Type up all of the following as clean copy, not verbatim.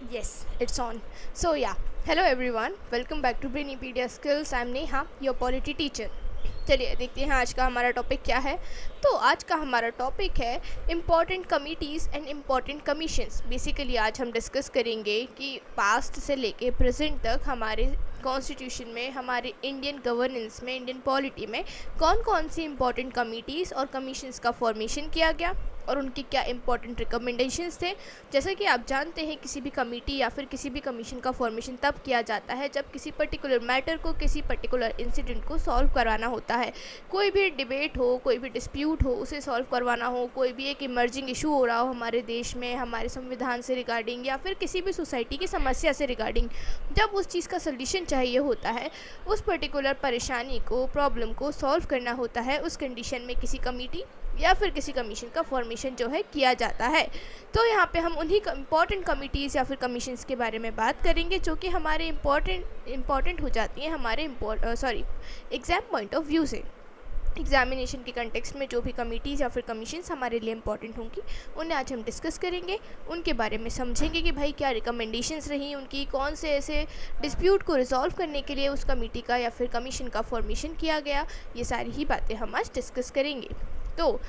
Yes, it's on. So yeah, hello everyone. Welcome back to Brainipedia Skills. I'm Neha, your polity teacher. चलिए देखते हैं आज का हमारा टॉपिक क्या है। तो आज का हमारा टॉपिक है important committees and important commissions. Basically आज हम डिस्कस करेंगे कि पास्ट से लेके प्रेजेंट तक हमारे कॉन्स्टिट्यूशन में, हमारे इंडियन गवर्नेंस में, इंडियन पॉलिटी में कौन कौन सी इम्पॉर्टेंट कमिटीज़ और कमीशंस का फॉर्मेशन किया गया और उनके क्या इंपॉर्टेंट रिकमेंडेशंस थे। जैसा कि आप जानते हैं, किसी भी कमेटी या फिर किसी भी कमीशन का फॉर्मेशन तब किया जाता है जब किसी पर्टिकुलर मैटर को, किसी पर्टिकुलर इंसिडेंट को सॉल्व करवाना होता है। कोई भी डिबेट हो, कोई भी डिस्प्यूट हो, उसे सॉल्व करवाना हो, कोई भी एक इमर्जिंग इशू हो रहा हो हमारे देश में, हमारे संविधान से रिगार्डिंग या फिर किसी भी सोसाइटी की समस्या से रिगार्डिंग, जब उस चीज़ का सोल्यूशन चाहिए होता है, उस पर्टिकुलर परेशानी को, प्रॉब्लम को सॉल्व करना होता है, उस कंडीशन में किसी कमेटी या फिर किसी कमीशन का फॉर्मेशन जो है किया जाता है। तो यहाँ पे हम उन्हीं इम्पॉर्टेंट कमिटीज़ या फिर कमीशंस के बारे में बात करेंगे जो कि हमारे इम्पॉर्टेंट हो जाती हैं हमारे एग्ज़ाम पॉइंट ऑफ व्यू से। एग्जामिनेशन के कंटेक्स्ट में जो भी कमिटीज़ या फिर कमीशंस हमारे लिए इम्पॉर्टेंट होंगी, उन्हें आज हम डिस्कस करेंगे। उनके बारे में समझेंगे कि भाई क्या रिकमेंडेशंस रही उनकी, कौन से ऐसे डिस्प्यूट को रिजॉल्व करने के लिए उस कमेटी का या फिर कमीशन का फॉर्मेशन किया गया। ये सारी ही बातें हम आज डिस्कस करेंगे। तो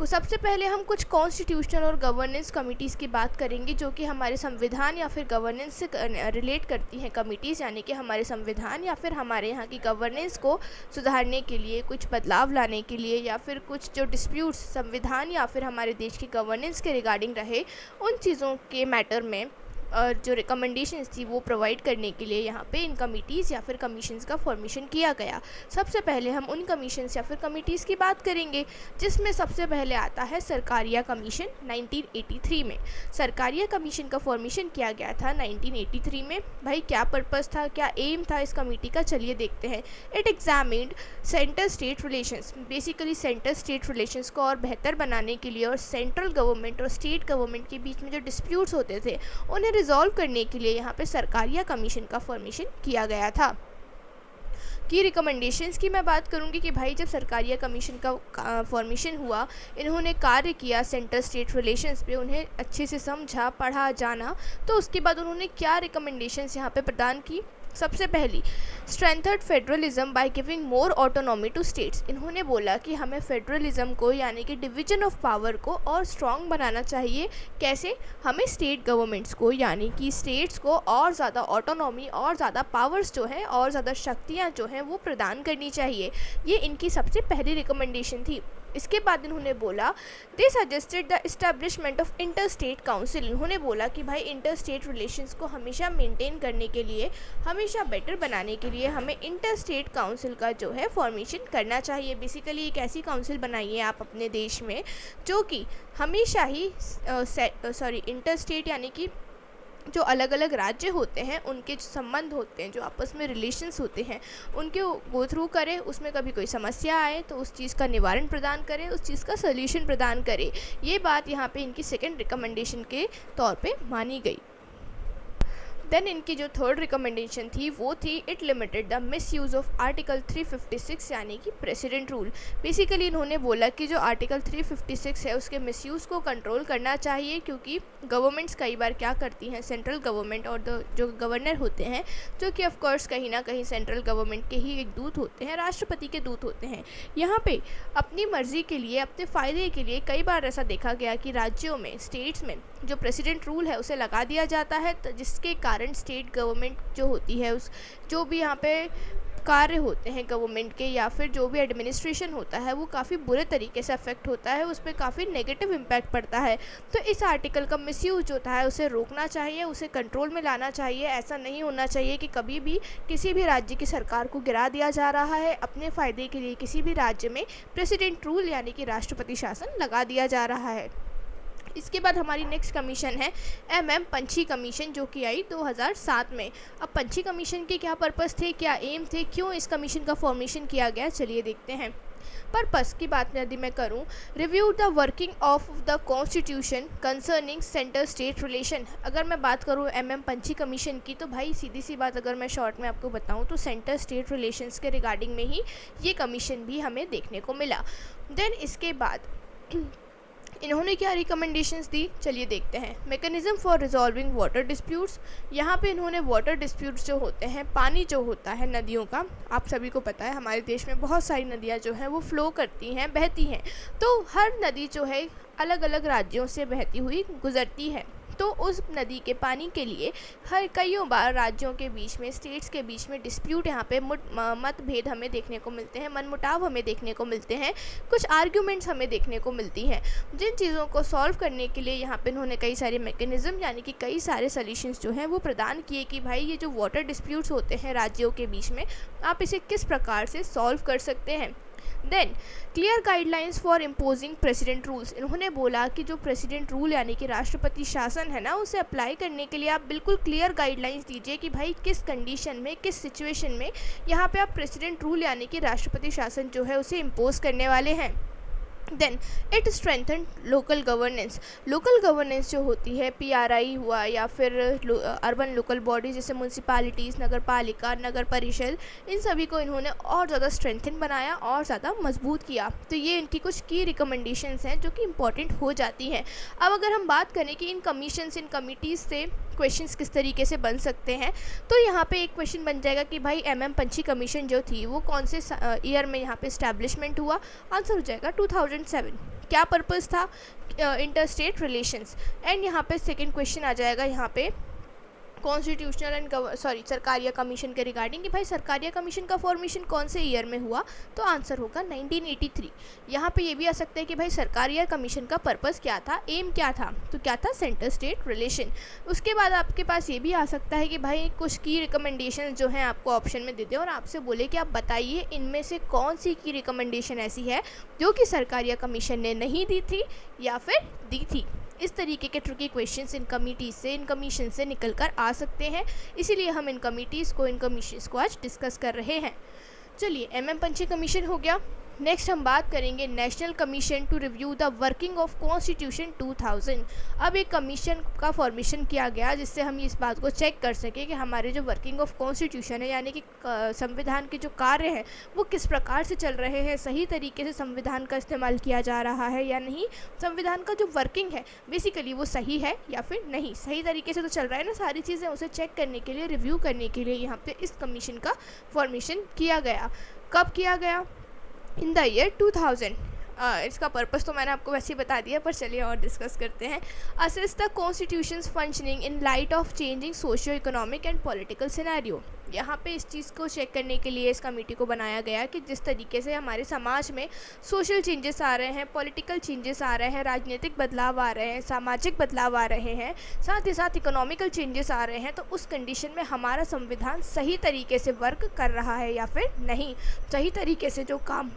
सबसे पहले हम कुछ कॉन्स्टिट्यूशनल और गवर्नेंस कमिटीज़ की बात करेंगे जो कि हमारे संविधान या फिर गवर्नेंस से रिलेट करती हैं कमिटीज़, यानी कि हमारे संविधान या फिर हमारे यहाँ की गवर्नेंस को सुधारने के लिए, कुछ बदलाव लाने के लिए या फिर कुछ जो डिस्प्यूट्स संविधान या फिर हमारे देश की गवर्नेंस के रिगार्डिंग रहे, उन चीज़ों के मैटर में जो रिकमेंडेशंस थी वो प्रोवाइड करने के लिए यहाँ पे इन कमिटीज़ या फिर कमीशंस का फॉर्मेशन किया गया। सबसे पहले हम उन कमीशंस या फिर कमिटीज़ की बात करेंगे जिसमें सबसे पहले आता है सरकारिया कमीशन 1983 में। सरकारिया कमीशन का फॉर्मेशन किया गया था 1983 में। भाई क्या पर्पज़ था, क्या एम था इस कमेटी का, चलिए देखते हैं। It examined centre state relations, basically centre state relations को और बेहतर बनाने के लिए और सेंट्रल गवर्नमेंट और स्टेट गवर्नमेंट के बीच में जो डिस्प्यूट्स होते थे उन्हें रिजॉल्व करने के लिए यहाँ पे सरकारिया कमीशन का फॉर्मेशन किया गया था। की रिकमेंडेशंस की मैं बात करूँगी कि भाई जब सरकारिया कमीशन का फॉर्मेशन हुआ, इन्होंने कार्य किया सेंटर स्टेट रिलेशंस पे, उन्हें अच्छे से समझा, पढ़ा, जाना, तो उसके बाद उन्होंने क्या रिकमेंडेशंस यहाँ पे प्रदान की। सबसे पहली, strengthened federalism by giving more autonomy to states. इन्होंने बोला कि हमें फेडरलिज्म को यानी कि डिवीजन ऑफ पावर को और स्ट्रॉन्ग बनाना चाहिए। कैसे? हमें स्टेट गवर्नमेंट्स को यानी कि स्टेट्स को और ज़्यादा ऑटोनॉमी और ज़्यादा पावर्स जो है और ज़्यादा शक्तियाँ जो हैं वो प्रदान करनी चाहिए। ये इनकी सबसे पहली रिकमेंडेशन थी। इसके बाद इन्होंने बोला दे suggested the establishment of inter state council. इन्होंने बोला कि भाई इंटर स्टेट रिलेशंस को हमेशा मेंटेन करने के लिए, हमेशा बेटर बनाने के लिए हमें इंटर स्टेट काउंसिल का जो है फॉर्मेशन करना चाहिए। बेसिकली एक ऐसी काउंसिल बनाइए आप अपने देश में जो कि हमेशा ही इंटर स्टेट यानी कि जो अलग अलग राज्य होते हैं उनके जो संबंध होते हैं, जो आपस में रिलेशंस होते हैं, उनके गो थ्रू करे, उसमें कभी कोई समस्या आए तो उस चीज़ का निवारण प्रदान करे, उस चीज़ का सोल्यूशन प्रदान करे। ये बात यहाँ पे इनकी सेकंड रिकमेंडेशन के तौर पे मानी गई। देन इनकी जो थर्ड रिकमेंडेशन थी वो थी it limited the miss use of article 356 यानी कि प्रेसिडेंट रूल। बेसिकली इन्होंने बोला कि जो आर्टिकल 356 है उसके मिसयूज़ को कंट्रोल करना चाहिए, क्योंकि गवर्नमेंट्स कई बार क्या करती हैं, सेंट्रल गवर्नमेंट और जो गवर्नर होते हैं, जो कि ऑफ कोर्स कहीं ना कहीं सेंट्रल गवर्नमेंट के ही एक दूत होते हैं, राष्ट्रपति के दूत होते हैं, यहाँ पे अपनी मर्जी के लिए, अपने फ़ायदे के लिए कई बार ऐसा देखा गया कि राज्यों में, स्टेट्स में जो प्रेसिडेंट रूल है उसे लगा दिया जाता है, तो जिसके कारण स्टेट गवर्नमेंट जो होती है, उस जो भी यहाँ पे कार्य होते हैं गवर्नमेंट के या फिर जो भी एडमिनिस्ट्रेशन होता है वो काफ़ी बुरे तरीके से अफेक्ट होता है, उस पर काफ़ी नेगेटिव इम्पैक्ट पड़ता है। तो इस आर्टिकल का मिसयूज होता है उसे रोकना चाहिए, उसे कंट्रोल में लाना चाहिए। ऐसा नहीं होना चाहिए कि कभी भी किसी भी राज्य की सरकार को गिरा दिया जा रहा है, अपने फ़ायदे के लिए किसी भी राज्य में प्रेसिडेंट रूल यानी कि राष्ट्रपति शासन लगा दिया जा रहा है। इसके बाद हमारी नेक्स्ट कमीशन है पंछी कमीशन, जो कि आई 2007 में। अब पंछी कमीशन के क्या पर्पस थे, क्या एम थे, क्यों इस कमीशन का फॉर्मेशन किया गया, चलिए देखते हैं। पर्पस की बात यदि मैं करूं, review the working of the constitution concerning centre state relation. अगर मैं बात करूं पंछी कमीशन की, तो भाई सीधी सी बात अगर मैं शॉर्ट में आपको बताऊं तो सेंटर स्टेट रिलेशंस के रिगार्डिंग में ही ये कमीशन भी हमें देखने को मिला। देन इसके बाद इन्होंने क्या रिकमेंडेशंस दी, चलिए देखते हैं। Mechanism for resolving water disputes, यहाँ पे इन्होंने वाटर डिस्प्यूट्स जो होते हैं, पानी जो होता है नदियों का, आप सभी को पता है हमारे देश में बहुत सारी नदियाँ जो हैं वो फ्लो करती हैं, बहती हैं, तो हर नदी जो है अलग अलग राज्यों से बहती हुई गुजरती है। तो उस नदी के पानी के लिए हर कईयों बार राज्यों के बीच में, स्टेट्स के बीच में डिस्प्यूट, यहाँ पे मतभेद हमें देखने को मिलते हैं, मनमुटाव हमें देखने को मिलते हैं, कुछ आर्ग्यूमेंट्स हमें देखने को मिलती हैं। जिन चीज़ों को सॉल्व करने के लिए यहाँ पे इन्होंने कई सारे मैकेनिज़्म यानी कि कई सारे सॉल्यूशंस जो हैं वो प्रदान किए कि भाई ये जो वाटर डिस्प्यूट्स होते हैं राज्यों के बीच में, आप इसे किस प्रकार से सॉल्व कर सकते हैं। Then clear guidelines for imposing president rules, इन्होंने बोला कि जो प्रेसिडेंट रूल यानी कि राष्ट्रपति शासन है ना, उसे अप्लाई करने के लिए आप बिल्कुल क्लियर गाइडलाइंस दीजिए कि भाई किस कंडीशन में, किस सिचुएशन में यहाँ पे आप प्रेसिडेंट रूल यानी कि राष्ट्रपति शासन जो है उसे इम्पोज करने वाले हैं। Then it strengthen local governance, local governance जो होती है, PRI हुआ या फिर अर्बन लोकल बॉडीज जैसे म्यूनसिपालिटीज़, नगर पालिका, नगर परिषद, इन सभी को इन्होंने और ज़्यादा स्ट्रेंथन बनाया और ज़्यादा मजबूत किया। तो ये इनकी कुछ की रिकमेंडेशंस हैं जो कि इम्पॉर्टेंट हो जाती हैं। अब अगर हम बात करें कि इन कमीशंस, इन कमिटीज़ से क्वेश्चंस किस तरीके से बन सकते हैं, तो यहाँ पे एक क्वेश्चन बन जाएगा कि भाई MM पंछी कमीशन जो थी वो कौन से ईयर में यहाँ पे इस्टेब्लिशमेंट हुआ। आंसर हो जाएगा 2007। क्या पर्पस था, इंटर स्टेट रिलेशंस। एंड यहाँ पे सेकंड क्वेश्चन आ जाएगा यहाँ पे कॉन्स्टिट्यूशनल एंड सरकारिया कमीशन के रिगार्डिंग कि भाई सरकारिया कमीशन का फॉर्मेशन कौन से ईयर में हुआ, तो आंसर होगा 1983। यहाँ पे ये भी आ सकता है कि भाई सरकारिया कमीशन का पर्पस क्या था, एम क्या था, तो क्या था, सेंटर स्टेट रिलेशन। उसके बाद आपके पास ये भी आ सकता है कि भाई कुछ की रिकमेंडेशन जो हैं आपको ऑप्शन में दे दें और आपसे बोले कि आप बताइए इनमें से कौन सी की रिकमेंडेशन ऐसी है जो कि सरकारिया कमीशन ने नहीं दी थी या फिर दी थी। इस तरीके के ट्रिकी क्वेश्चंस इन कमिटीज़ से, इन कमीशन से निकल कर आ सकते हैं, इसीलिए हम इन कमिटीज़ को, इन कमीशंस को आज डिस्कस कर रहे हैं। चलिए, MM पंछी कमीशन हो गया। नेक्स्ट हम बात करेंगे national commission to review the working of constitution 2000। अब एक कमीशन का फॉर्मेशन किया गया जिससे हम इस बात को चेक कर सकें कि हमारे जो वर्किंग ऑफ कॉन्स्टिट्यूशन है यानी कि संविधान के जो कार्य हैं वो किस प्रकार से चल रहे हैं, सही तरीके से संविधान का इस्तेमाल किया जा रहा है या नहीं, संविधान का जो वर्किंग है बेसिकली वो सही है या फिर नहीं, सही तरीके से तो चल रहा है ना सारी चीज़ें, उसे चेक करने के लिए, रिव्यू करने के लिए यहाँ पे इस कमीशन का फॉर्मेशन किया गया। कब किया गया, इन द ईयर 2000। इसका पर्पस तो मैंने आपको वैसे ही बता दिया, पर चलिए और डिस्कस करते हैं। Assess the constitutions functioning in light of changing socio economic and political scenario. यहाँ पे इस चीज़ को चेक करने के लिए इस कमेटी को बनाया गया कि जिस तरीके से हमारे समाज में सोशल चेंजेस आ रहे हैं, पॉलिटिकल चेंजेस आ रहे हैं, राजनीतिक बदलाव आ रहे हैं, सामाजिक बदलाव आ रहे हैं, साथ ही साथ इकोनॉमिकल चेंजेस आ रहे हैं, तो उस कंडीशन में हमारा संविधान सही तरीके से वर्क कर रहा है या फिर नहीं, सही तरीके से जो काम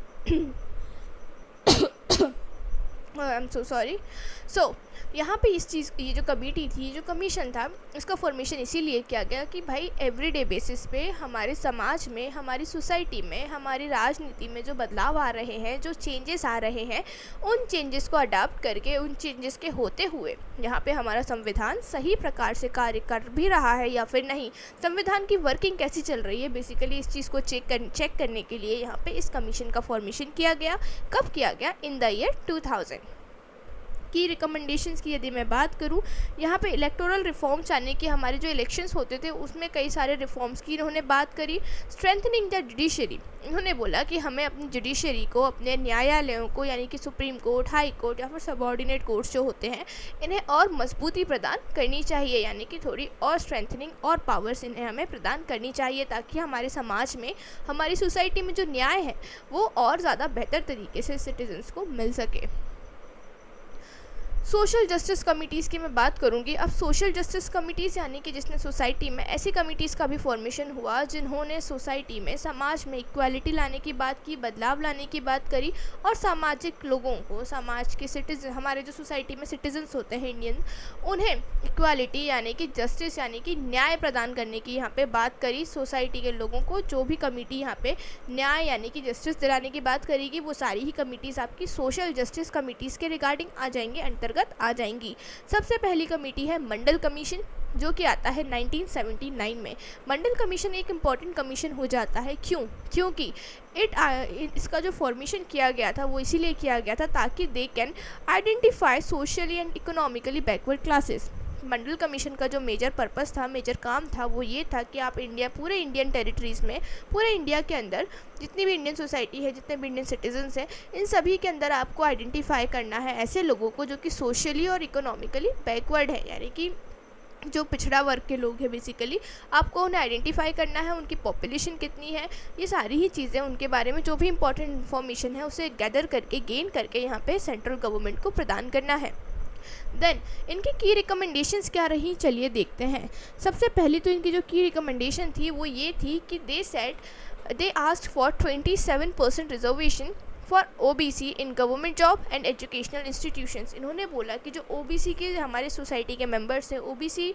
आई एम सो सॉरी। सो यहाँ पे इस चीज़, ये जो कमेटी थी, जो कमीशन था, इसका फॉर्मेशन इसीलिए किया गया कि भाई एवरीडे बेसिस पे हमारे समाज में, हमारी सोसाइटी में, हमारी राजनीति में जो बदलाव आ रहे हैं, जो चेंजेस आ रहे हैं, उन चेंजेस को अडाप्ट करके, उन चेंजेस के होते हुए यहाँ पे हमारा संविधान सही प्रकार से कार्य कर भी रहा है या फिर नहीं, संविधान की वर्किंग कैसी चल रही है, बेसिकली इस चीज़ को चेक करने के लिए यहाँ पे इस कमीशन का फॉर्मेशन किया गया। कब किया गया, इन द ईयर 2000। की रिकमेंडेशंस की यदि मैं बात करूं, यहाँ पे इलेक्टोरल रिफॉर्म्स यानी कि हमारे जो इलेक्शंस होते थे उसमें कई सारे रिफॉर्म्स की इन्होंने बात करी। स्ट्रेंथनिंग द जुडिशरी, इन्होंने बोला कि हमें अपनी जुडिशरी को, अपने न्यायालयों को यानी कि सुप्रीम कोर्ट, हाई कोर्ट या फिर सबऑर्डिनेट कोर्ट्स जो होते हैं, इन्हें और मजबूती प्रदान करनी चाहिए, यानी कि थोड़ी और स्ट्रेंथनिंग और पावर्स इन्हें हमें प्रदान करनी चाहिए ताकि हमारे समाज में, हमारी सोसाइटी में जो न्याय है वो और ज़्यादा बेहतर तरीके से सिटीजन्स को मिल सके। सोशल जस्टिस कमिटीज़ की मैं बात करूंगी। अब सोशल जस्टिस कमिटीज़ यानी कि जिसने सोसाइटी में, ऐसी कमिटीज़ का भी फॉर्मेशन हुआ जिन्होंने सोसाइटी में, समाज में इक्वालिटी लाने की बात की, बदलाव लाने की बात करी और सामाजिक लोगों को, समाज के सिटीजन, हमारे जो सोसाइटी में सिटीजन्स होते हैं इंडियन, उन्हें इक्वालिटी यानी कि जस्टिस यानी कि न्याय प्रदान करने की यहाँ पे बात करी। सोसाइटी के लोगों को जो भी कमेटी यहाँ पे न्याय यानी कि जस्टिस दिलाने की बात करेगी, वो सारी ही कमिटीज़ आपकी सोशल जस्टिस कमिटीज़ के रिगार्डिंग आ जाएंगे, अंतर्गत आ जाएंगी। सबसे पहली कमेटी है मंडल कमीशन। जो कि आता है 1979 में। मंडल कमीशन एक इम्पॉर्टेंट कमीशन हो जाता है, क्योंकि इसका जो फॉर्मेशन किया गया था वो इसीलिए किया गया था ताकि they can identify socially and economically backward classes. Mandal commission का जो मेजर पर्पस था, मेजर काम था, वो ये था कि आप पूरे इंडियन टेरिटरीज़ में, पूरे इंडिया के अंदर जितनी भी इंडियन सोसाइटी है, जितने भी इंडियन सिटीजन्स हैं, इन सभी के अंदर आपको आइडेंटिफाई करना है ऐसे लोगों को जो कि सोशली और इकोनॉमिकली बैकवर्ड है, यानी कि जो पिछड़ा वर्ग के लोग हैं। बेसिकली आपको उन्हें आइडेंटिफाई करना है, उनकी पॉपुलेशन कितनी है, ये सारी ही चीज़ें, उनके बारे में जो भी इंपॉर्टेंट इन्फॉर्मेशन है उसे गैदर करके, गेन करके यहाँ पे सेंट्रल गवर्नमेंट को प्रदान करना है। देन इनकी की रिकमेंडेशंस क्या रही, चलिए देखते हैं। सबसे पहली तो इनकी जो की रिकमेंडेशन थी वो ये थी कि they asked for 27% reservation for OBC in government job and educational institutions. इन्होंने बोला कि जो ओबीसी के हमारे सोसाइटी के मेंबर्स हैं, ओबीसी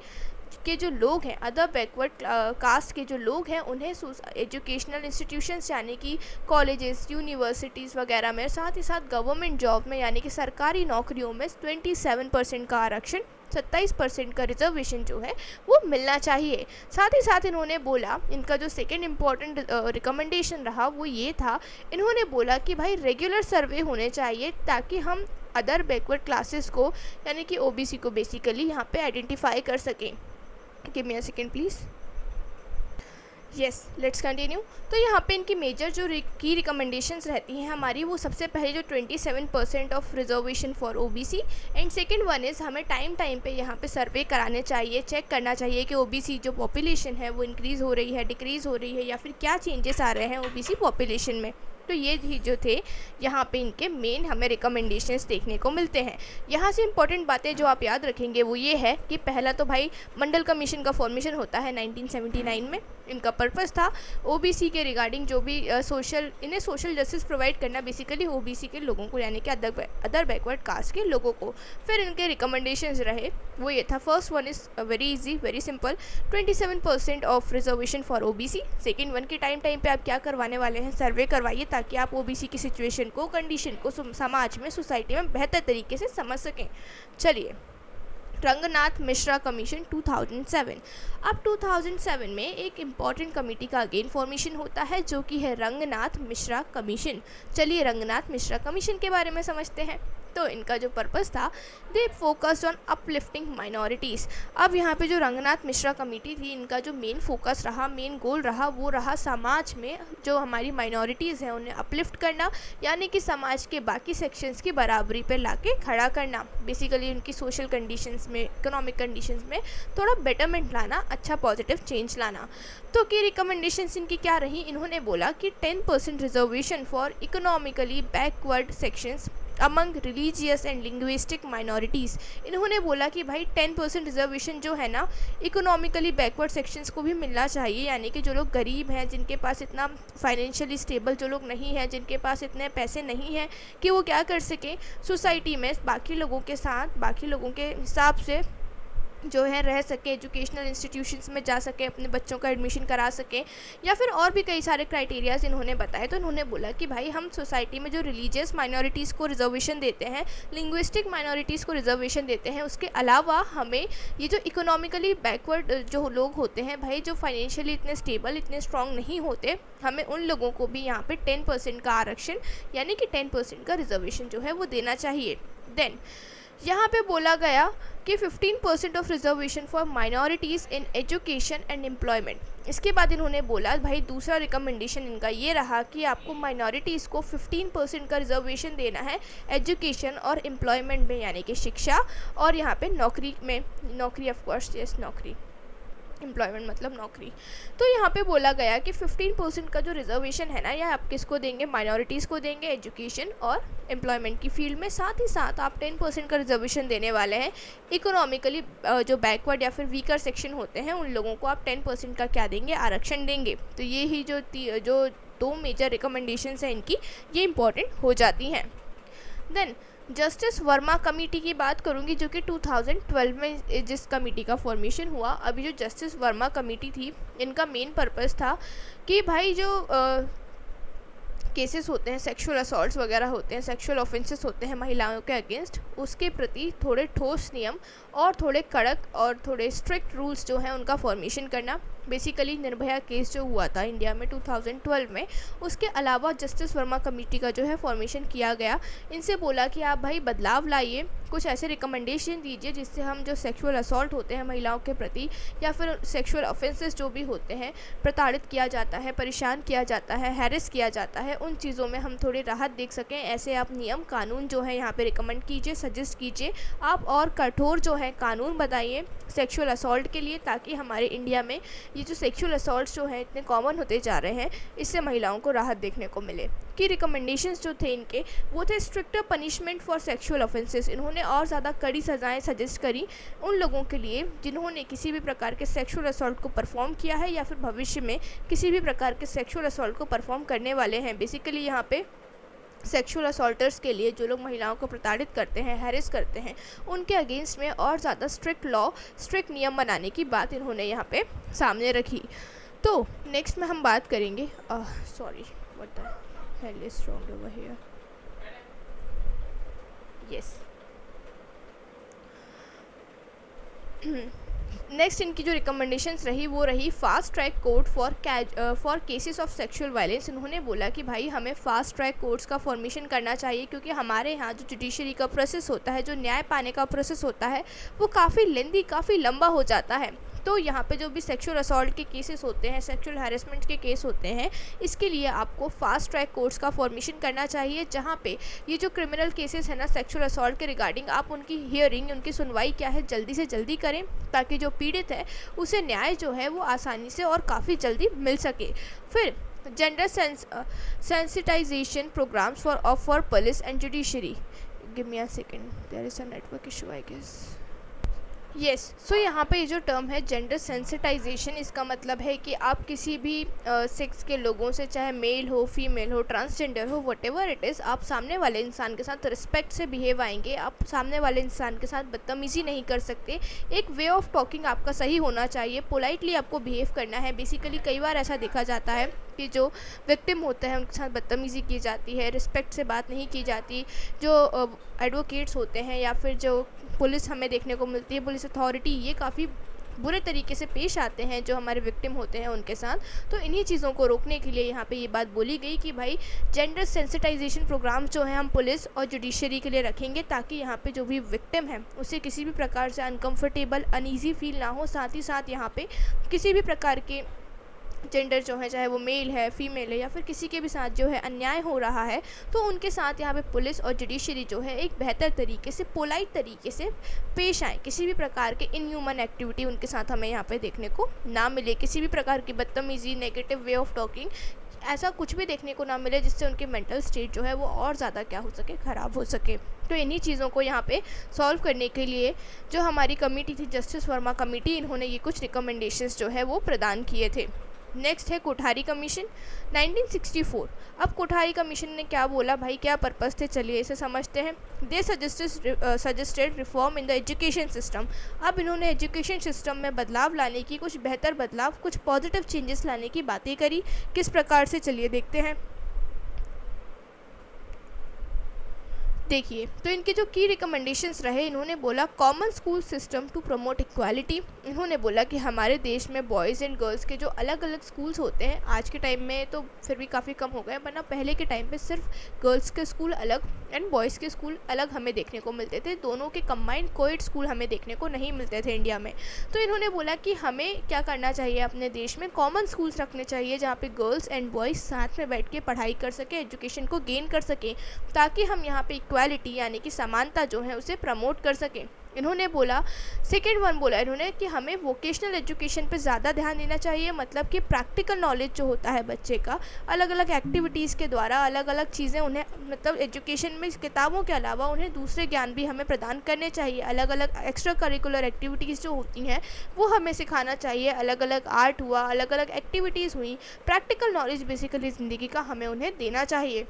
के जो लोग हैं, अदर बैकवर्ड कास्ट के जो लोग हैं, उन्हें एजुकेशनल इंस्टीट्यूशंस यानी कि कॉलेजेस, यूनिवर्सिटीज़ वगैरह में, साथ ही साथ गवर्नमेंट जॉब में यानी कि सरकारी नौकरियों में 27% का आरक्षण, 27% का रिजर्वेशन जो है वो मिलना चाहिए। साथ ही साथ इन्होंने बोला, इनका जो सेकेंड इम्पॉर्टेंट रिकमेंडेशन रहा वो ये था, इन्होंने बोला कि भाई रेगुलर सर्वे होने चाहिए ताकि हम अदर बैकवर्ड क्लासेस को यानी कि ओबीसी को बेसिकली यहाँ पे आइडेंटिफाई कर सकें। Give me a second please. Yes, let's continue. तो यहाँ पे इनकी मेजर जो की रिकमेंडेशंस रहती हैं हमारी, वो सबसे पहले जो 27% of reservation for OBC, and second one is हमें टाइम पे यहाँ पे सर्वे कराने चाहिए, चेक करना चाहिए कि ओबीसी जो पॉपुलेशन है वो इंक्रीज़ हो रही है, डिक्रीज़ हो रही है, या फिर क्या चेंजेस आ रहे हैं ओबीसी पॉपुलेशन में। तो ये भी जो थे यहाँ पे इनके मेन हमें रिकमेंडेशंस देखने को मिलते हैं। यहाँ से इंपॉर्टेंट बातें जो आप याद रखेंगे वो ये है कि पहला तो भाई मंडल कमीशन का फॉर्मेशन होता है 1979 में। इनका पर्पस था ओबीसी के रिगार्डिंग जो भी इन्हें सोशल जस्टिस प्रोवाइड करना, बेसिकली ओबीसी के लोगों को यानी कि अदर बैकवर्ड कास्ट के लोगों को। फिर इनके रिकमेंडेशंस रहे वो ये था, first one is very easy, very simple, 27% of reservation for OBC. Second one के टाइम पे आप क्या करवाने वाले हैं, सर्वे करवाइए ताकि आप ओबीसी की सिचुएशन को, कंडीशन को समाज में, सोसाइटी में बेहतर तरीके से समझ सकें। चलिए, रंगनाथ मिश्रा कमीशन 2007। अब 2007 में एक इम्पॉर्टेंट कमेटी का अगेन फॉर्मेशन होता है जो कि है रंगनाथ मिश्रा कमीशन। चलिए रंगनाथ मिश्रा कमीशन के बारे में समझते हैं। तो इनका जो पर्पस था, they focused on uplifting minorities. अब यहाँ पे जो रंगनाथ मिश्रा कमेटी थी, इनका जो मेन फोकस रहा, मेन गोल रहा, वो रहा समाज में जो हमारी माइनॉरिटीज़ हैं उन्हें अपलिफ्ट करना, यानी कि समाज के बाकी सेक्शंस की बराबरी पे लाके खड़ा करना। बेसिकली उनकी सोशल कंडीशंस में, इकोनॉमिक कंडीशंस में थोड़ा बेटरमेंट लाना, अच्छा पॉजिटिव चेंज लाना। तो की रिकमेंडेशंस इनकी क्या रही, इन्होंने बोला कि 10% reservation for economically backward sections among religious and linguistic minorities. इन्होंने बोला कि भाई 10% रिजर्वेशन जो है ना, इकोनॉमिकली बैकवर्ड सेक्शंस को भी मिलना चाहिए, यानी कि जो लोग गरीब हैं, जिनके पास इतना फाइनेंशियली स्टेबल जो लोग नहीं हैं, जिनके पास इतने पैसे नहीं हैं कि वो क्या कर सकें, सोसाइटी में बाकी लोगों के साथ, बाकी लोगों के हिसाब से जो है रह सके, एजुकेशनल इंस्टीट्यूशंस में जा सके, अपने बच्चों का एडमिशन करा सके, या फिर और भी कई सारे क्राइटेरियाज इन्होंने बताए। तो इन्होंने बोला कि भाई हम सोसाइटी में जो रिलीजियस माइनॉरिटीज़ को रिजर्वेशन देते हैं, लिंग्विस्टिक माइनॉरिटीज़ को रिजर्वेशन देते हैं, उसके अलावा हमें ये जो इकोनॉमिकली बैकवर्ड जो लोग होते हैं भाई, जो फाइनेंशियली इतने स्टेबल, इतने स्ट्रॉन्ग नहीं होते, हमें उन लोगों को भी यहाँ पे 10% का आरक्षण यानी कि 10% का रिजर्वेशन जो है वो देना चाहिए। देन यहाँ पे बोला गया कि 15% of reservation for minorities in education and employment. इसके बाद इन्होंने बोला भाई दूसरा रिकमेंडेशन इनका ये रहा कि आपको माइनॉरिटीज़ को 15% का रिजर्वेशन देना है एजुकेशन और एम्प्लॉयमेंट में, यानी कि शिक्षा और यहाँ पे नौकरी में, नौकरी ऑफकोर्स यस नौकरी, एम्प्लॉयमेंट मतलब नौकरी। तो यहाँ पे बोला गया कि 15% का जो रिजर्वेशन है ना, यह आप किसको देंगे, माइनॉरिटीज़ को देंगे एजुकेशन और एम्प्लॉयमेंट की फील्ड में। साथ ही साथ आप 10% का रिजर्वेशन देने वाले हैं इकोनॉमिकली जो बैकवर्ड या फिर वीकर सेक्शन होते हैं, उन लोगों को आप 10% का क्या देंगे, आरक्षण देंगे। तो ये ही जो दो मेजर रिकमेंडेशंस हैं इनकी, ये इंपॉर्टेंट हो जाती हैं। देन जस्टिस वर्मा कमेटी की बात करूंगी जो कि 2012 में जिस कमेटी का फॉर्मेशन हुआ। अभी जो जस्टिस वर्मा कमेटी थी, इनका मेन पर्पस था कि भाई जो केसेस होते हैं, सेक्सुअल असॉल्ट्स वगैरह होते हैं, सेक्सुअल ऑफेंसेस होते हैं महिलाओं के अगेंस्ट, उसके प्रति थोड़े ठोस नियम और थोड़े कड़क और थोड़े स्ट्रिक्ट रूल्स जो हैं उनका फॉर्मेशन करना। बेसिकली निर्भया केस जो हुआ था इंडिया में 2012 में, उसके अलावा जस्टिस वर्मा कमेटी का जो है फॉर्मेशन किया गया। इनसे बोला कि आप भाई बदलाव लाइए, कुछ ऐसे रिकमेंडेशन दीजिए जिससे हम जो सेक्सुअल असॉल्ट होते हैं महिलाओं के प्रति या फिर सेक्सुअल ऑफेंसेस जो भी होते हैं, प्रताड़ित किया जाता है, परेशान किया जाता है, हैरेस किया जाता है, उन चीज़ों में हम थोड़ी राहत देख सकें। ऐसे आप नियम कानून जो है यहाँ पे रिकमेंड कीजिए, सजेस्ट कीजिए आप, और कठोर जो है कानून बताइए सेक्सुअल असॉल्ट के लिए, ताकि हमारे इंडिया में ये जो सेक्सुअल असॉल्ट्स जो हैं इतने कॉमन होते जा रहे हैं, इससे महिलाओं को राहत देखने को मिले। कि रिकमेंडेशंस जो थे इनके वो थे stricter punishment for sexual offences. इन्होंने और ज़्यादा कड़ी सज़ाएं सजेस्ट करी उन लोगों के लिए जिन्होंने किसी भी प्रकार के सेक्सुअल असॉल्ट को परफॉर्म किया है या फिर भविष्य में किसी भी प्रकार के सेक्सुअल असॉल्ट को परफॉर्म करने वाले हैं। बेसिकली यहाँ पे सेक्सुअल असॉल्टर्स के लिए, जो लोग महिलाओं को प्रताड़ित करते हैं, हैरेस करते हैं, उनके अगेंस्ट में और ज़्यादा स्ट्रिक्ट लॉ, स्ट्रिक्ट नियम बनाने की बात इन्होंने यहाँ पे सामने रखी। तो नेक्स्ट में हम बात करेंगे, sorry what the hell is wrong over here, yes. Next इनकी जो रिकमेंडेशंस रही वो रही fast track court for cases of sexual violence. उन्होंने बोला कि भाई हमें फास्ट ट्रैक कोर्ट्स का फॉर्मेशन करना चाहिए, क्योंकि हमारे यहाँ जो जुडिशरी का प्रोसेस होता है, जो न्याय पाने का प्रोसेस होता है, वो काफ़ी लेंदी, काफ़ी लंबा हो जाता है। तो यहाँ पे जो भी सेक्सुअल असॉल्ट के केसेस होते हैं, सेक्सुअल हैरेसमेंट के केस होते हैं, इसके लिए आपको फास्ट ट्रैक कोर्ट्स का फॉर्मेशन करना चाहिए, जहाँ पे ये जो क्रिमिनल केसेस हैं ना सेक्सुअल असॉल्ट के रिगार्डिंग, आप उनकी हियरिंग, उनकी सुनवाई क्या है जल्दी से जल्दी करें, ताकि जो पीड़ित है उसे न्याय जो है वो आसानी से और काफ़ी जल्दी मिल सके। फिर gender sensitisation programmes for police and judiciary. Give me a second, there is a network issue I guess. Yes, so यहाँ पे ये जो टर्म है जेंडर सेंसिटाइजेशन, इसका मतलब है कि आप किसी भी सेक्स के लोगों से, चाहे मेल हो, फीमेल हो, ट्रांसजेंडर हो, व्हाटएवर इट इज़, आप सामने वाले इंसान के साथ रिस्पेक्ट से बिहेव आएंगे। आप सामने वाले इंसान के साथ बदतमीज़ी नहीं कर सकते। एक वे ऑफ टॉकिंग आपका सही होना चाहिए, पोलाइटली आपको बिहेव करना है। बेसिकली कई बार ऐसा देखा जाता है कि जो विक्टिम होते हैं उनके साथ बदतमीज़ी की जाती है, रिस्पेक्ट से बात नहीं की जाती। जो एडवोकेट्स होते हैं या फिर जो पुलिस हमें देखने को मिलती है, पुलिस अथॉरिटी, ये काफ़ी बुरे तरीके से पेश आते हैं जो हमारे विक्टिम होते हैं उनके साथ। तो इन्हीं चीज़ों को रोकने के लिए यहाँ पे ये बात बोली गई कि भाई जेंडर सेंसिटाइजेशन प्रोग्राम जो है हम पुलिस और जुडिशरी के लिए रखेंगे, ताकि यहाँ पे जो भी विक्टिम है उसे किसी भी प्रकार से अनकम्फर्टेबल, अनईजी फील ना हो। साथ ही साथ यहाँ पे किसी भी प्रकार के जेंडर जो है, चाहे वो मेल है, फीमेल है, या फिर किसी के भी साथ जो है अन्याय हो रहा है, तो उनके साथ यहाँ पे पुलिस और जुडिशरी जो है एक बेहतर तरीके से, पोलाइट तरीके से पेश आए। किसी भी प्रकार के इनह्यूमन एक्टिविटी उनके साथ हमें यहाँ पे देखने को ना मिले, किसी भी प्रकार की बदतमीज़ी, नेगेटिव वे ऑफ टॉकिंग, ऐसा कुछ भी देखने को ना मिले जिससे उनकी मेंटल स्टेट जो है वो और ज़्यादा क्या हो सके, ख़राब हो सके। तो इन्हीं चीज़ों को यहाँ पे सॉल्व करने के लिए जो हमारी कमेटी थी, जस्टिस वर्मा कमेटी, इन्होंने ये कुछ रिकमेंडेशंस जो है वो प्रदान किए थे। नेक्स्ट है कोठारी कमीशन 1964। अब कोठारी कमीशन ने क्या बोला भाई, क्या पर्पस थे, चलिए इसे समझते हैं। दे suggested reform in the education system. अब इन्होंने एजुकेशन सिस्टम में बदलाव लाने की, कुछ बेहतर बदलाव, कुछ पॉजिटिव चेंजेस लाने की बातें करी। किस प्रकार से, चलिए देखते हैं। देखिए, तो इनके जो की रिकमेंडेशंस रहे, इन्होंने बोला common school system to promote equality. इन्होंने बोला कि हमारे देश में बॉयज़ एंड गर्ल्स के जो अलग अलग स्कूल्स होते हैं, आज के टाइम में तो फिर भी काफ़ी कम हो गए, वरना पहले के टाइम पे सिर्फ गर्ल्स के स्कूल अलग एंड बॉयज़ के स्कूल अलग हमें देखने को मिलते थे। दोनों के कंबाइंड कोएड स्कूल हमें देखने को नहीं मिलते थे इंडिया में। तो इन्होंने बोला कि हमें क्या करना चाहिए, अपने देश में कॉमन स्कूल्स रखने चाहिए जहाँ पे गर्ल्स एंड बॉयज़ साथ में बैठ के पढ़ाई कर सकें, एजुकेशन को गेन कर सकें, ताकि हम यहाँ पे इक्वालिटी यानी कि समानता जो है उसे प्रमोट कर सकें। इन्होंने बोला, सेकेंड वन बोला इन्होंने कि हमें वोकेशनल एजुकेशन पे ज़्यादा ध्यान देना चाहिए। मतलब कि प्रैक्टिकल नॉलेज जो होता है बच्चे का, अलग अलग एक्टिविटीज़ के द्वारा अलग अलग चीज़ें उन्हें, मतलब एजुकेशन में किताबों के अलावा उन्हें दूसरे ज्ञान भी हमें प्रदान करने चाहिए। अलग अलग एक्स्ट्रा करिकुलर एक्टिविटीज़ जो होती हैं वो हमें सिखाना चाहिए। अलग अलग आर्ट हुआ, अलग अलग एक्टिविटीज़ हुई, प्रैक्टिकल नॉलेज बेसिकली ज़िंदगी का हमें उन्हें देना चाहिए।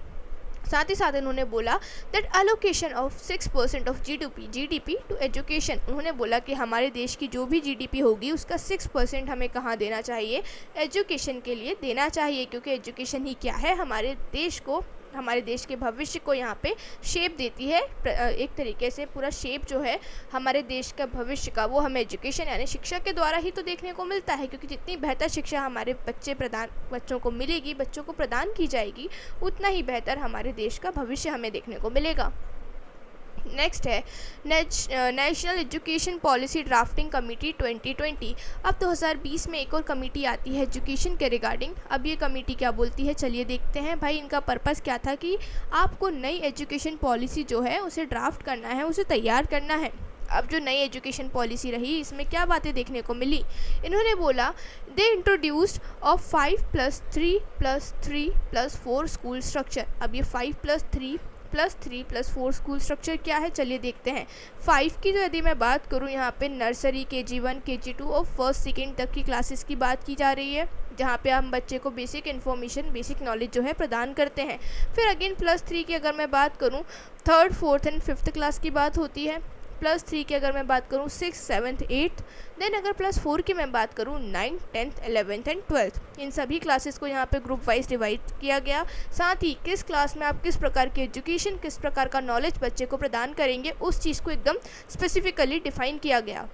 साथ ही साथ इन्होंने बोला that allocation of 6% of GDP to education. उन्होंने बोला कि हमारे देश की जो भी जीडीपी होगी उसका 6% हमें कहाँ देना चाहिए, एजुकेशन के लिए देना चाहिए, क्योंकि एजुकेशन ही क्या है, हमारे देश को, हमारे देश के भविष्य को यहाँ पे शेप देती है। एक तरीके से पूरा शेप जो है हमारे देश का भविष्य का, वो हमें एजुकेशन यानी शिक्षा के द्वारा ही तो देखने को मिलता है, क्योंकि जितनी बेहतर शिक्षा हमारे बच्चों को मिलेगी, बच्चों को प्रदान की जाएगी, उतना ही बेहतर हमारे देश का भविष्य हमें देखने को मिलेगा। नेक्स्ट है national education policy drafting committee 2020। अब 2020 में एक और कमेटी आती है एजुकेशन के रिगार्डिंग। अब ये कमेटी क्या बोलती है, चलिए देखते हैं। भाई इनका पर्पस क्या था कि आपको नई एजुकेशन पॉलिसी जो है उसे ड्राफ्ट करना है, उसे तैयार करना है। अब जो नई एजुकेशन पॉलिसी रही, इसमें क्या बातें देखने को मिली, इन्होंने बोला they introduced of 5+3+3+4 school structure. अब ये 5+3+3+4 स्कूल स्ट्रक्चर क्या है, चलिए देखते हैं। 5 की तो यदि मैं बात करूँ, यहाँ पे नर्सरी, KG1, KG2 और फर्स्ट सेकेंड तक की क्लासेस की बात की जा रही है, जहाँ पे हम बच्चे को बेसिक इन्फॉर्मेशन, बेसिक नॉलेज जो है प्रदान करते हैं। फिर अगेन +3 की अगर मैं बात करूँ, 3rd, 4th and 5th class की बात होती है। +3 की अगर मैं बात करूँ 6th, 7th, 8th। देन अगर +4 की मैं बात करूँ 9th, 10th, 11th and 12th। इन सभी क्लासेस को यहाँ पे ग्रुप वाइज डिवाइड किया गया। साथ ही किस क्लास में आप किस प्रकार की एजुकेशन, किस प्रकार का नॉलेज बच्चे को प्रदान करेंगे, उस चीज़ को एकदम स्पेसिफिकली डिफाइन किया गया।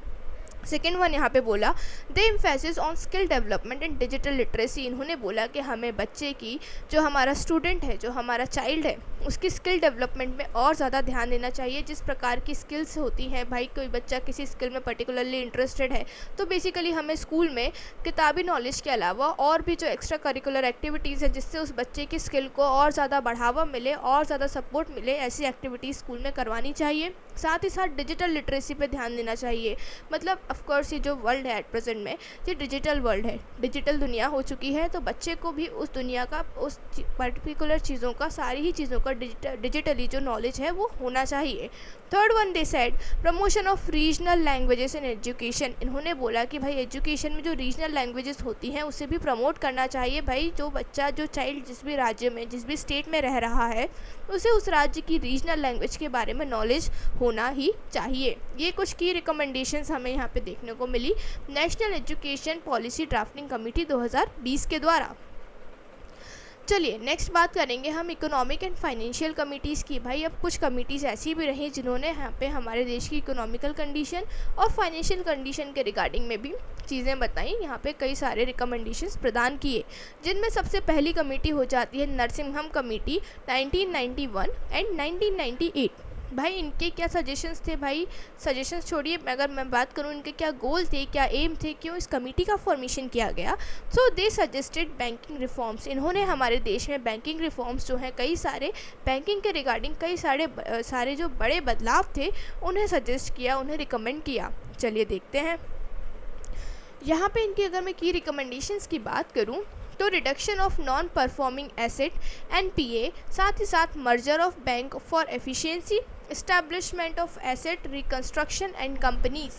सेकेंड वन यहाँ पे बोला they emphasis on skill development and digital literacy. इन्होंने बोला कि हमें बच्चे की, जो हमारा स्टूडेंट है, जो हमारा चाइल्ड है, उसकी स्किल डेवलपमेंट में और ज़्यादा ध्यान देना चाहिए। जिस प्रकार की स्किल्स होती हैं, भाई कोई बच्चा किसी स्किल में पर्टिकुलरली इंटरेस्टेड है तो बेसिकली हमें स्कूल में किताबी नॉलेज के अलावा और भी जो एक्स्ट्रा करिकुलर एक्टिविटीज़ है, जिससे उस बच्चे की स्किल को और ज़्यादा बढ़ावा मिले और ज़्यादा सपोर्ट मिले, ऐसी एक्टिविटीज़ स्कूल में करवानी चाहिए। साथ ही साथ डिजिटल लिटरेसी पे ध्यान देना चाहिए। मतलब ऑफकोर्स ये जो वर्ल्ड है एट प्रेजेंट में, ये डिजिटल वर्ल्ड है, डिजिटल दुनिया हो चुकी है, तो बच्चे को भी उस दुनिया का, उस पर्टिकुलर चीज़ों का, सारी ही चीज़ों का डिजिटली जो नॉलेज है वो होना चाहिए। Third one they said promotion of regional languages in education. इन्होंने बोला कि भाई एजुकेशन में जो रीजनल लैंग्वेजेस होती हैं उसे भी प्रमोट करना चाहिए। भाई जो बच्चा, जो चाइल्ड जिस भी राज्य में, जिस भी स्टेट में रह रहा है, उसे उस राज्य की रीजनल लैंग्वेज के बारे में नॉलेज होना ही चाहिए। ये कुछ की रिकमेंडेशंस हमें यहाँ पे देखने को मिली national education policy drafting committee 2020 के द्वारा। चलिए नेक्स्ट बात करेंगे हम इकोनॉमिक एंड फाइनेंशियल कमिटीज़ की। भाई अब कुछ कमिटीज़ ऐसी भी रही जिन्होंने यहाँ पे हमारे देश की इकोनॉमिकल कंडीशन और फाइनेंशियल कंडीशन के रिगार्डिंग में भी चीज़ें बताई, यहाँ पे कई सारे रिकमेंडेशंस प्रदान किए, जिनमें सबसे पहली कमेटी हो जाती है नरसिम्हम कमेटी 1991 एंड 1998। भाई इनके क्या सजेशंस थे, भाई सजेशंस छोड़िए, अगर मैं बात करूँ इनके क्या गोल थे, क्या एम थे, क्यों इस कमेटी का फॉर्मेशन किया गया। सो दे सजेस्टेड बैंकिंग रिफॉर्म्स। इन्होंने हमारे देश में बैंकिंग रिफॉर्म्स जो हैं, कई सारे बैंकिंग के रिगार्डिंग कई सारे जो बड़े बदलाव थे उन्हें सजेस्ट किया, उन्हें रिकमेंड किया। चलिए देखते हैं यहाँ पे इनकी अगर मैं की रिकमेंडेशंस की बात करूँ तो reduction of non performing asset NPA, साथ ही साथ merger of bank for efficiency, establishment of asset reconstruction and companies.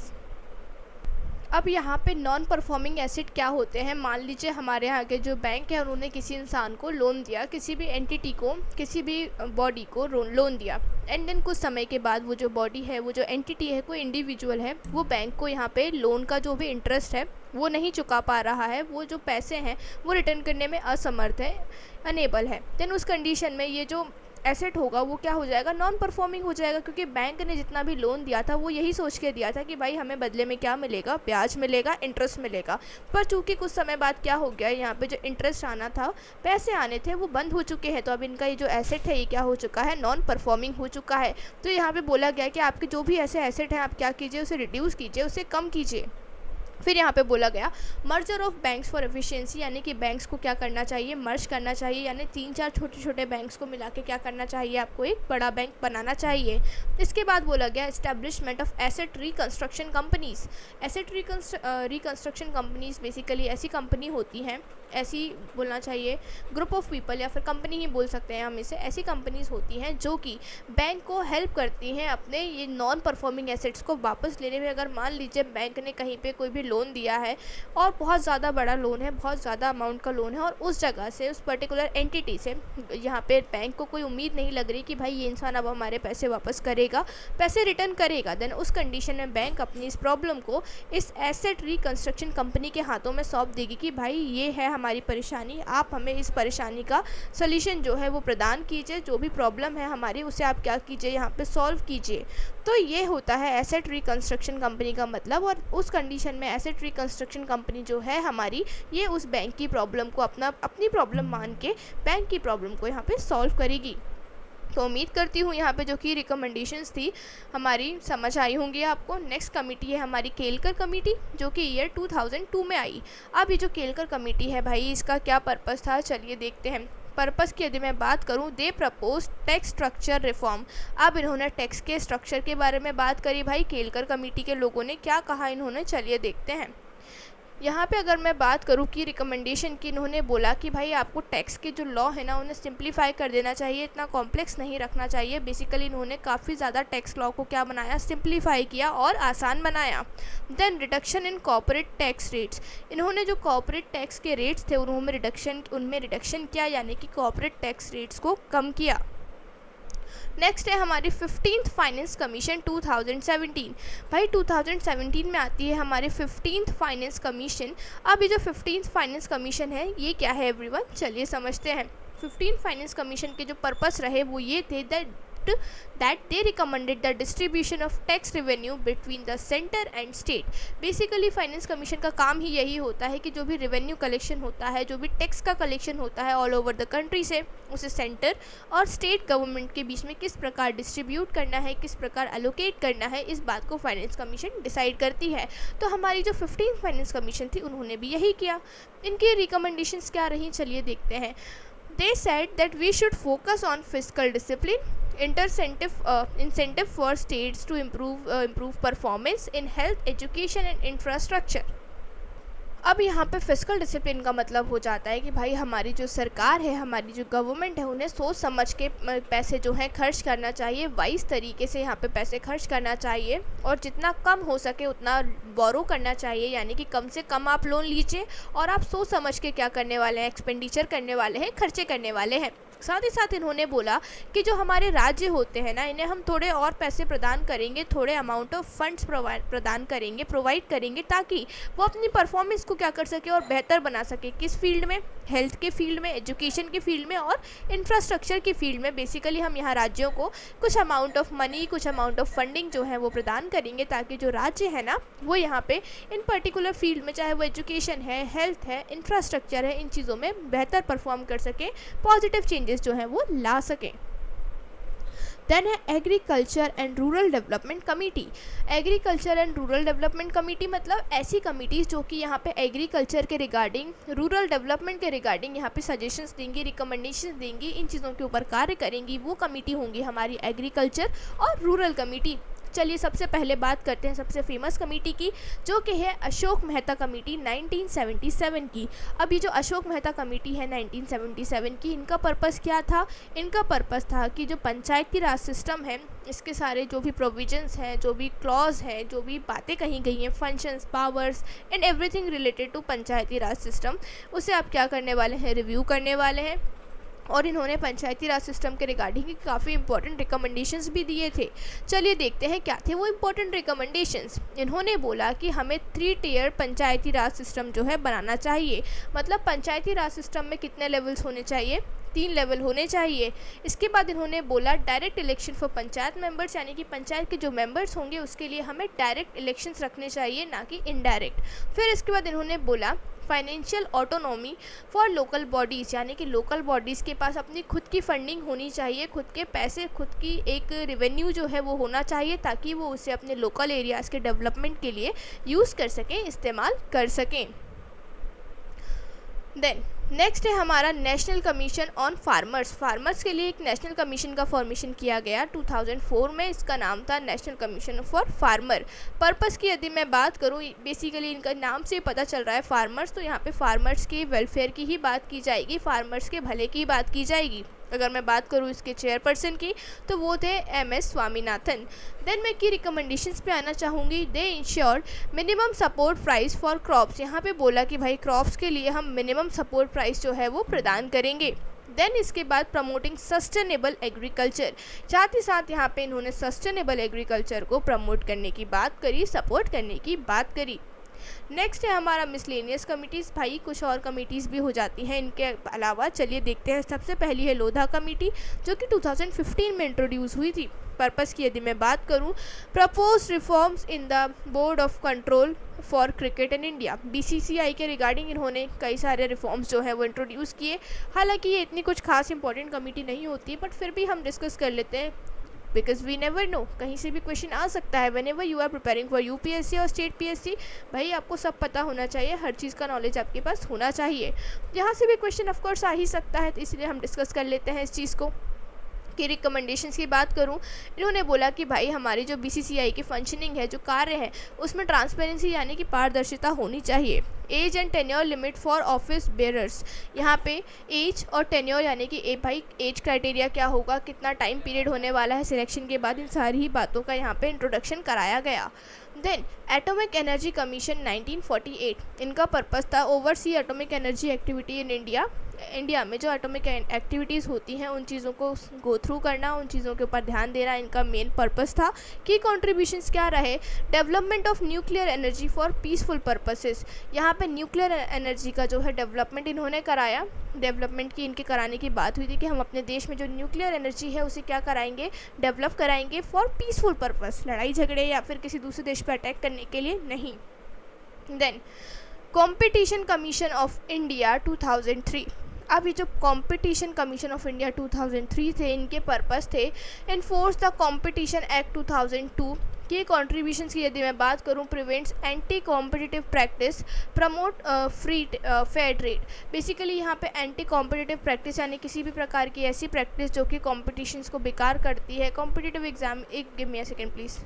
अब यहाँ पे नॉन परफॉर्मिंग एसेट क्या होते हैं, मान लीजिए हमारे यहाँ के जो बैंक है उन्होंने किसी इंसान को लोन दिया, किसी भी एंटिटी को, किसी भी बॉडी को लोन दिया, एंड देन कुछ समय के बाद वो जो बॉडी है, वो जो एंटिटी है, कोई इंडिविजुअल है, वो बैंक को यहाँ पे लोन का जो भी इंटरेस्ट है वो नहीं चुका पा रहा है, वो जो पैसे हैं वो रिटर्न करने में असमर्थ है, अनेबल है। देन उस कंडीशन में ये जो एसेट होगा वो क्या हो जाएगा, नॉन परफॉर्मिंग हो जाएगा, क्योंकि बैंक ने जितना भी लोन दिया था वो यही सोच के दिया था कि भाई हमें बदले में क्या मिलेगा, ब्याज मिलेगा, इंटरेस्ट मिलेगा। पर चूंकि कुछ समय बाद क्या हो गया, यहाँ पे जो इंटरेस्ट आना था, पैसे आने थे, वो बंद हो चुके हैं। तो अब इनका ये जो एसेट है ये क्या हो चुका है, नॉन परफॉर्मिंग हो चुका है। तो यहाँ पे बोला गया कि आपके जो भी ऐसे एसेट हैं आप क्या कीजिए, उसे रिड्यूस कीजिए, उसे कम कीजिए। फिर यहाँ पे बोला गया merger of banks for efficiency, यानी कि बैंक्स को क्या करना चाहिए, मर्ज करना चाहिए, यानी 3-4 छोटे छोटे बैंक्स को मिला के क्या करना चाहिए, आपको एक बड़ा बैंक बनाना चाहिए। इसके बाद बोला गया establishment of asset reconstruction companies. Asset reconstruction companies basically ऐसी कंपनी होती हैं, ऐसी बोलना चाहिए ग्रुप ऑफ पीपल या फिर कंपनी ही बोल सकते हैं हम इसे, ऐसी कंपनीज होती हैं जो कि बैंक को हेल्प करती हैं अपने ये नॉन परफॉर्मिंग एसेट्स को वापस लेने में। अगर मान लीजिए बैंक ने कहीं पे कोई भी लोन दिया है और बहुत ज़्यादा बड़ा लोन है, बहुत ज़्यादा अमाउंट का लोन है, और उस जगह से, उस पर्टिकुलर एंटिटी से यहाँ पे बैंक को कोई उम्मीद नहीं लग रही कि भाई ये इंसान अब हमारे पैसे वापस करेगा, पैसे रिटर्न करेगा, देन उस कंडीशन में बैंक अपनी इस प्रॉब्लम को इस एसेट रिकंस्ट्रक्शन कंपनी के हाथों में सौंप देगी कि भाई ये है हमारी परेशानी, आप हमें इस परेशानी का सॉल्यूशन जो है वो प्रदान कीजिए, जो भी प्रॉब्लम है हमारी उसे आप क्या कीजिए, यहाँ पे सॉल्व कीजिए। तो ये होता है एसेट रिकंस्ट्रक्शन कंपनी का मतलब। और उस कंडीशन में एसेट रिकंस्ट्रक्शन कंपनी जो है हमारी, ये उस बैंक की प्रॉब्लम को अपनी प्रॉब्लम मान के बैंक की प्रॉब्लम को यहाँ पे सॉल्व करेगी। तो उम्मीद करती हूँ यहाँ पे जो कि रिकमेंडेशंस थी हमारी समझ आई होंगी आपको। नेक्स्ट कमेटी है हमारी केलकर कमेटी, जो कि ईयर 2002 में आई। अब ये जो केलकर कमेटी है भाई, इसका क्या पर्पस था, चलिए देखते हैं। पर्पस की यदि मैं बात करूं, दे प्रपोज टैक्स स्ट्रक्चर रिफॉर्म। अब इन्होंने टैक्स के स्ट्रक्चर के बारे में बात करी भाई। केलकर कमेटी के लोगों ने क्या कहा इन्होंने, चलिए देखते हैं। यहाँ पे अगर मैं बात करूँ कि रिकमेंडेशन की, इन्होंने बोला कि भाई आपको टैक्स के जो लॉ है ना उन्हें सिंप्लीफाई कर देना चाहिए, इतना कॉम्प्लेक्स नहीं रखना चाहिए। बेसिकली इन्होंने काफ़ी ज़्यादा टैक्स लॉ को क्या बनाया, सिंप्लीफाई किया और आसान बनाया। Then reduction in corporate tax rates, इन्होंने जो कॉर्पोरेट टैक्स के रेट्स थे उनमें रिडक्शन किया, यानी कि कॉर्पोरेट टैक्स रेट्स को कम किया। नेक्स्ट है हमारी 15th फाइनेंस कमीशन 2017। भाई 2017 में आती है हमारी 15th फाइनेंस कमीशन। अब ये जो 15th फाइनेंस कमीशन है ये क्या है एवरीवन, चलिए समझते हैं। 15th फाइनेंस कमीशन के जो पर्पस रहे वो ये थे that they recommended the distribution of tax revenue between the center and state। Basically finance commission का काम ही यही होता है कि जो भी रेवेन्यू कलेक्शन होता है, जो भी टैक्स का कलेक्शन होता है ऑल ओवर द कंट्री से, उसे सेंटर और स्टेट गवर्नमेंट के बीच में किस प्रकार डिस्ट्रीब्यूट करना है, किस प्रकार एलोकेट करना है, इस बात को फाइनेंस कमीशन डिसाइड करती है। तो हमारी जो 15th फाइनेंस कमीशन थी उन्होंने भी यही किया। इनकी रिकमेंडेशंस क्या रही, चलिए देखते हैं। They said that we should focus on fiscal discipline, incentive for states to improve performance in health, education and infrastructure। अब यहाँ पे फिस्कल डिसिप्लिन का मतलब हो जाता है कि भाई हमारी जो सरकार है, हमारी जो गवर्नमेंट है, उन्हें सोच समझ के पैसे जो हैं खर्च करना चाहिए, वाइज तरीके से यहाँ पे पैसे खर्च करना चाहिए, और जितना कम हो सके उतना बोरो करना चाहिए, यानी कि कम से कम आप लोन लीजिए और आप सोच समझ के क्या करने वाले हैं, एक्सपेंडिचर करने वाले हैं, खर्चे करने वाले हैं। साथ ही साथ इन्होंने बोला कि जो हमारे राज्य होते हैं ना, इन्हें हम थोड़े और पैसे प्रदान करेंगे, थोड़े अमाउंट ऑफ फंड्स प्रोवाइड करेंगे ताकि वो अपनी परफॉर्मेंस को क्या कर सके और बेहतर बना सके। किस फील्ड में, हेल्थ के फील्ड में, एजुकेशन के फील्ड में और इंफ्रास्ट्रक्चर की फील्ड में। बेसिकली हम यहाँ राज्यों को कुछ अमाउंट ऑफ मनी, कुछ अमाउंट ऑफ फंडिंग जो है वो प्रदान करेंगे ताकि जो राज्य है ना वो यहाँ पे इन पर्टिकुलर फील्ड में, चाहे वो एजुकेशन है, हेल्थ है, इंफ्रास्ट्रक्चर है, इन चीज़ों में बेहतर परफॉर्म कर सके, पॉजिटिव चेंजेस जो हैं वो ला सकें। देन है agriculture and rural development committee. Agriculture and rural development committee मतलब ऐसी कमिटीज़ जो कि यहाँ पे एग्रीकल्चर के रिगार्डिंग, रूरल डेवलपमेंट के रिगार्डिंग यहाँ पे सजेशंस देंगी, रिकमेंडेशंस देंगी, इन चीज़ों के ऊपर कार्य करेंगी, वो कमेटी होंगी हमारी एग्रीकल्चर और रूरल कमेटी। चलिए सबसे पहले बात करते हैं सबसे फेमस कमेटी की, जो कि है अशोक मेहता कमेटी 1977 की। अब ये जो अशोक मेहता कमेटी है 1977 की, इनका पर्पस क्या था? इनका पर्पस था कि जो पंचायती राज सिस्टम है, इसके सारे जो भी प्रोविजंस हैं, जो भी क्लॉज हैं, जो भी बातें कही गई हैं, functions, powers and everything related to Panchayati Raj system, उसे आप क्या करने वाले हैं, रिव्यू करने वाले हैं। और इन्होंने पंचायती राज सिस्टम के रिगार्डिंग काफ़ी इंपॉर्टेंट रिकमेंडेशंस भी दिए थे। चलिए देखते हैं क्या थे वो इंपॉर्टेंट रिकमेंडेशंस। इन्होंने बोला कि हमें 3 टियर पंचायती राज सिस्टम जो है बनाना चाहिए। मतलब पंचायती राज सिस्टम में कितने लेवल्स होने चाहिए? 3 लेवल होने चाहिए। इसके बाद इन्होंने बोला direct election for panchayat members, यानी कि पंचायत के जो मेंबर्स होंगे उसके लिए हमें डायरेक्ट इलेक्शंस रखने चाहिए, ना कि इनडायरेक्ट। फिर इसके बाद इन्होंने बोला financial autonomy for local bodies, यानी कि लोकल बॉडीज़ के पास अपनी खुद की फंडिंग होनी चाहिए, खुद के पैसे, खुद की एक रेवेन्यू जो है वो होना चाहिए, ताकि वो उसे अपने लोकल एरियाज़ के डेवलपमेंट के लिए यूज़ कर सकें, इस्तेमाल कर सकें। देन नेक्स्ट है हमारा national commission on farmers. Farmers के लिए एक नेशनल कमीशन का फॉर्मेशन किया गया 2004 में। इसका नाम था national commission for farmer. Purpose की यदि मैं बात करूं, बेसिकली इनका नाम से पता चल रहा है फार्मर्स, तो यहाँ पे फार्मर्स के वेलफेयर की ही बात की जाएगी, फार्मर्स के भले की बात की जाएगी। अगर मैं बात करूँ इसके चेयरपर्सन की तो वो थे MS स्वामीनाथन। देन मैं की रिकमेंडेशंस पे आना चाहूँगी। दे ensure minimum support price for crops. यहाँ पे बोला कि भाई क्रॉप्स के लिए हम मिनिमम सपोर्ट प्राइस जो है वो प्रदान करेंगे। देन इसके बाद प्रमोटिंग सस्टेनेबल एग्रीकल्चर, साथ ही साथ यहाँ पे इन्होंने सस्टेनेबल एग्रीकल्चर को प्रमोट करने की बात करी, सपोर्ट करने की बात करी। नेक्स्ट है हमारा मिसलेनियस कमिटीज़। भाई कुछ और कमिटीज़ भी हो जाती हैं इनके अलावा, चलिए देखते हैं। सबसे पहली है लोधा कमेटी, जो कि 2015 में इंट्रोड्यूस हुई थी। पर्पस की यदि मैं बात करूं, propose reforms in the board of control for cricket in India, BCCI के रिगार्डिंग इन्होंने कई सारे रिफॉर्म्स जो है वो इंट्रोड्यूस किए। हालांकि ये इतनी कुछ खास इंपॉर्टेंट कमेटी नहीं होती, बट फिर भी हम डिस्कस कर लेते हैं, बिकॉज वी नेवर नो, कहीं से भी क्वेश्चन आ सकता है। Whenever you are preparing for UPSC और स्टेट PSC, भाई आपको सब पता होना चाहिए, हर चीज़ का नॉलेज आपके पास होना चाहिए। यहाँ से भी क्वेश्चन ऑफकोर्स आ ही सकता है, तो इसलिए हम डिस्कस कर लेते हैं इस चीज़ को। की रिकमेंडेशंस की बात करूं, इन्होंने बोला कि भाई हमारी जो BCCI की फंक्शनिंग है, जो कार्य है, उसमें ट्रांसपेरेंसी यानी कि पारदर्शिता होनी चाहिए। Age and tenure limit for office bearers, यहाँ पे एज और टेन्योर यानी कि भाई एज क्राइटेरिया क्या होगा, कितना टाइम पीरियड होने वाला है सिलेक्शन के बाद, इन सारी ही बातों का यहाँ पे इंट्रोडक्शन कराया गया। देन एटॉमिक एनर्जी कमीशन 1948, इनका पर्पस था oversee atomic energy activity in India में जो एटॉमिक एक्टिविटीज़ होती हैं उन चीज़ों को गो थ्रू करना, उन चीज़ों के ऊपर ध्यान देना इनका मेन पर्पस था। की कॉन्ट्रीब्यूशंस क्या रहे, development of nuclear energy for peaceful purposes, यहाँ पे न्यूक्लियर एनर्जी का जो है डेवलपमेंट इन्होंने कराया। डेवलपमेंट की इनके कराने की बात हुई थी कि हम अपने देश में जो न्यूक्लियर एनर्जी है उसे क्या कराएंगे, डेवलप कराएंगे फॉर पीसफुल पर्पस, लड़ाई झगड़े या फिर किसी दूसरे देश पर अटैक करने के लिए नहीं। Then competition commission of India 2003, अब ये जो कंपटीशन कमीशन ऑफ इंडिया 2003 थे, इनके पर्पस थे एनफोर्स द कंपटीशन एक्ट 2002 के कॉन्ट्रीब्यूशंस की यदि मैं बात करूं, prevents anti competitive practice, promote free fair trade. Basically यहाँ पे एंटी कॉम्पिटिटिव प्रैक्टिस यानी किसी भी प्रकार की ऐसी प्रैक्टिस जो कि कॉम्पिटिशन्स को बेकार करती है। कॉम्पिटिटिव एग्जाम, एक give me a second please.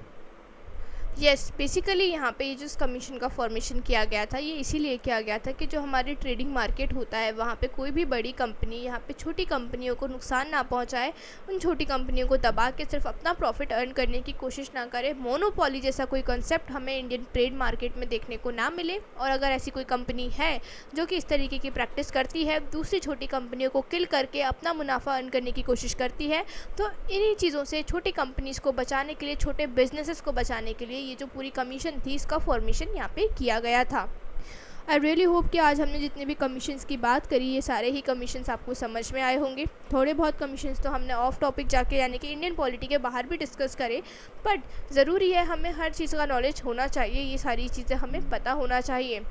Yes, basically यहाँ पे ये जो इस कमीशन का फॉर्मेशन किया गया था, ये इसीलिए किया गया था कि जो हमारी ट्रेडिंग मार्केट होता है वहाँ पे कोई भी बड़ी कंपनी यहाँ पे छोटी कंपनियों को नुकसान ना पहुँचाए, उन छोटी कंपनियों को दबा के सिर्फ अपना प्रॉफिट अर्न करने की कोशिश ना करे। मोनोपोली जैसा कोई कंसेप्ट हमें इंडियन ट्रेड मार्केट में देखने को ना मिले, और अगर ऐसी कोई कंपनी है जो कि इस तरीके की प्रैक्टिस करती है, दूसरी छोटी कंपनियों को किल करके अपना मुनाफा अर्न करने की कोशिश करती है, तो इन्हीं चीज़ों से छोटी कंपनीज़ को बचाने के लिए, छोटे बिजनेसेस को बचाने के लिए ये जो पूरी कमीशन थी, इसका फॉर्मेशन यहाँ पे किया गया था। आई रियली होप कि आज हमने जितने भी कमीशंस की बात करी, ये सारे ही कमीशंस आपको समझ में आए होंगे। थोड़े बहुत कमीशंस तो हमने ऑफ टॉपिक जाके यानी कि इंडियन पॉलिटी के बाहर भी डिस्कस करे, बट ज़रूरी है हमें हर चीज़ का नॉलेज होना चाहिए, ये सारी चीज़ें हमें पता होना चाहिए।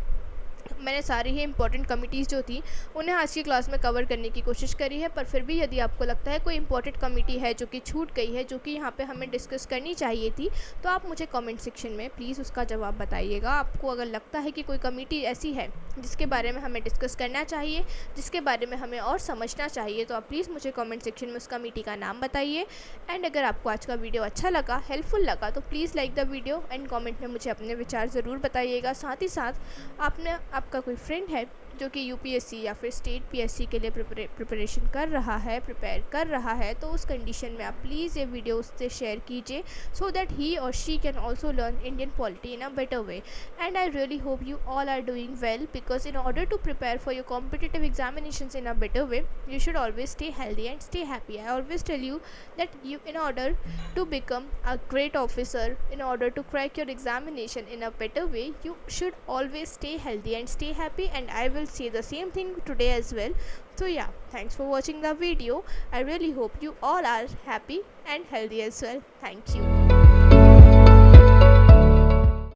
मैंने सारी ही इंपॉर्टेंट कमिटीज़ जो थी उन्हें आज की क्लास में कवर करने की कोशिश करी है, पर फिर भी यदि आपको लगता है कोई इंपॉर्टेंट कमिटी है जो कि छूट गई है, जो कि यहाँ पे हमें डिस्कस करनी चाहिए थी, तो आप मुझे कमेंट सेक्शन में प्लीज़ उसका जवाब बताइएगा। आपको अगर लगता है कि कोई कमिटी ऐसी है जिसके बारे में हमें डिस्कस करना चाहिए, जिसके बारे में हमें और समझना चाहिए, तो आप प्लीज़ मुझे कमेंट सेक्शन में उस कमिटी का नाम बताइए। एंड अगर आपको आज का वीडियो अच्छा लगा, हेल्पफुल लगा, तो please like the video and comment में मुझे अपने विचार ज़रूर बताइएगा। साथ ही साथ आपका कोई फ्रेंड है जो कि UPSC या फिर स्टेट PSC के लिए प्रिपरेशन प्रिपेयर कर रहा है, तो उस कंडीशन में आप प्लीज़ ये वीडियो उससे शेयर कीजिए, सो दैट ही और she can also learn Indian polity in a better way. And I really hope you all are doing well, because in order to prepare for your competitive examinations in a better way, you should always stay healthy and stay happy. I always tell you that in order to become a great officer, in order to crack your examination in a better way, you should always stay healthy and stay happy, and I will say the same thing today as well. So yeah, thanks for watching the video. I really hope you all are happy and healthy as well. Thank you.